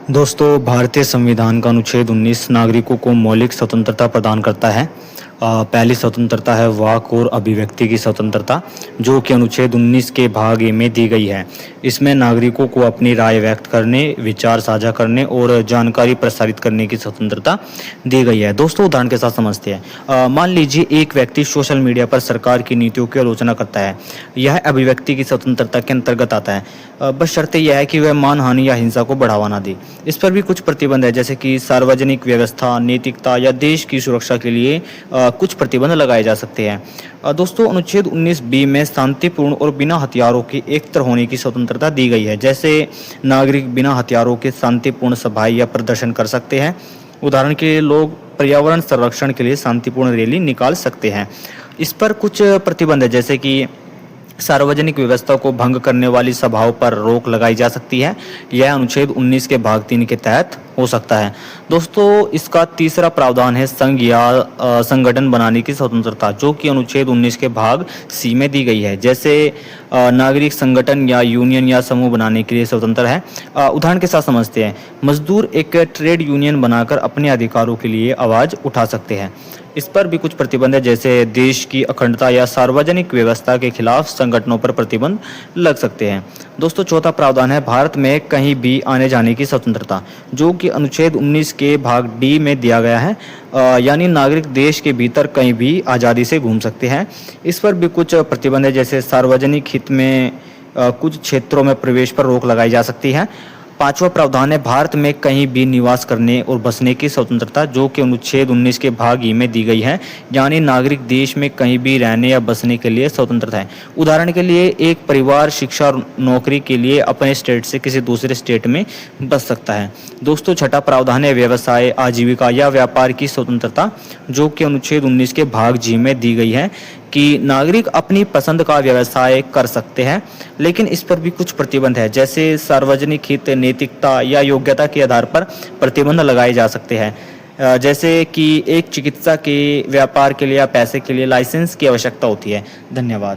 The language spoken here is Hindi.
दोस्तों, भारतीय संविधान का अनुच्छेद 19 नागरिकों को मौलिक स्वतंत्रता प्रदान करता है। पहली स्वतंत्रता है वाक और अभिव्यक्ति की स्वतंत्रता, जो कि अनुच्छेद 19 के भाग ए में दी गई है। इसमें नागरिकों को अपनी राय व्यक्त करने, विचार साझा करने और जानकारी प्रसारित करने की स्वतंत्रता दी गई है। दोस्तों, उदाहरण के साथ समझते हैं। मान लीजिए एक व्यक्ति सोशल मीडिया पर सरकार की नीतियों की आलोचना करता है। यह अभिव्यक्ति की स्वतंत्रता के अंतर्गत आता है। बस शर्त यह है कि वह मानहानि या हिंसा को बढ़ावा ना दे। इस पर भी कुछ प्रतिबंध है, जैसे कि सार्वजनिक व्यवस्था, नैतिकता या देश की सुरक्षा के लिए कुछ प्रतिबंध लगाए जा सकते हैं। दोस्तों, अनुच्छेद 19 बी में शांतिपूर्ण और बिना हथियारों के एकत्र होने की स्वतंत्रता दी गई है। जैसे नागरिक बिना हथियारों के शांतिपूर्ण सभाएं या प्रदर्शन कर सकते हैं। उदाहरण के लिए लोग पर्यावरण संरक्षण के लिए शांतिपूर्ण रैली निकाल सकते हैं। इस पर कुछ प्रतिबंध है, जैसे कि सार्वजनिक व्यवस्था को भंग करने वाली सभाओं पर रोक लगाई जा सकती है। यह अनुच्छेद 19 के भाग 3 के तहत हो सकता है। दोस्तों, इसका तीसरा प्रावधान है संघ या संगठन बनाने की स्वतंत्रता, जो कि अनुच्छेद 19 के भाग सी में दी गई है। जैसे नागरिक संगठन या यूनियन या समूह बनाने के लिए स्वतंत्र है। उदाहरण के साथ समझते हैं। मजदूर एक ट्रेड यूनियन बनाकर अपने अधिकारों के लिए आवाज़ उठा सकते हैं। इस पर भी कुछ प्रतिबंध है, जैसे देश की अखंडता या सार्वजनिक व्यवस्था के खिलाफ संगठनों पर प्रतिबंध लग सकते हैं। दोस्तों, चौथा प्रावधान है भारत में कहीं भी आने जाने की स्वतंत्रता, जो कि अनुच्छेद 19 के भाग डी में दिया गया है। यानी नागरिक देश के भीतर कहीं भी आज़ादी से घूम सकते हैं। इस पर भी कुछ प्रतिबंध है, जैसे सार्वजनिक हित में कुछ क्षेत्रों में प्रवेश पर रोक लगाई जा सकती है। पांचवा प्रावधान है भारत में कहीं भी निवास करने और बसने की स्वतंत्रता, जो कि अनुच्छेद 19 के भाग ई में दी गई है। यानी नागरिक देश में कहीं भी रहने या बसने के लिए स्वतंत्र है। उदाहरण के लिए एक परिवार शिक्षा और नौकरी के लिए अपने स्टेट से किसी दूसरे स्टेट में बस सकता है। दोस्तों, छठा प्रावधान है व्यवसाय, आजीविका या व्यापार की स्वतंत्रता, जो कि अनुच्छेद 19 के भाग जी में दी गई है कि नागरिक अपनी पसंद का व्यवसाय कर सकते हैं। लेकिन इस पर भी कुछ प्रतिबंध है, जैसे सार्वजनिक हित, नैतिकता या योग्यता के आधार पर प्रतिबंध लगाए जा सकते हैं। जैसे कि एक चिकित्सा के व्यापार के लिए या पैसे के लिए लाइसेंस की आवश्यकता होती है। धन्यवाद।